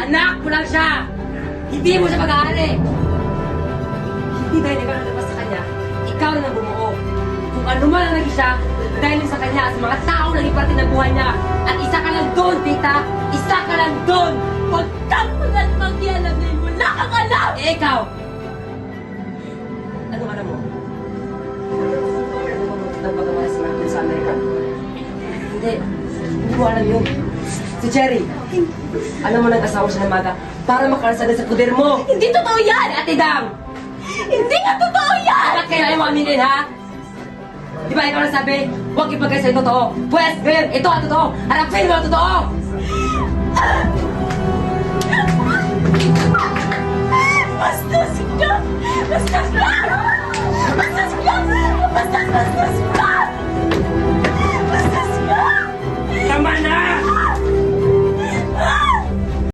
Anak mo lang siya! Hindi mo siya pag-aari! Hindi dahil ikaw nalabas sa kanya, ikaw na bumuo. Kung ano man ang naging siya, dahil sa kanya at sa mga tao naging parte ng buhay niya. At isa ka lang doon, tita! Isa ka lang doon! Huwag kang magmangyalam dahil wala kang alam! Eh, ikaw! Anong alam mo? Ano mo ng pagawa si Martin sa Amerika? Hindi mo alam yun. Si Cherry, alam mo nag-asawa siya ng maga para makalasagad sa puder mo. Hindi totoo yan! Ate Dam! Hindi nga totoo yan! Bakit kailangan mo aminin, ha? Di ba ikaw nasabi, huwag ipagkay sa'yo totoo. Pwes, ngayon, ito ang totoo. Harapin mo ang totoo!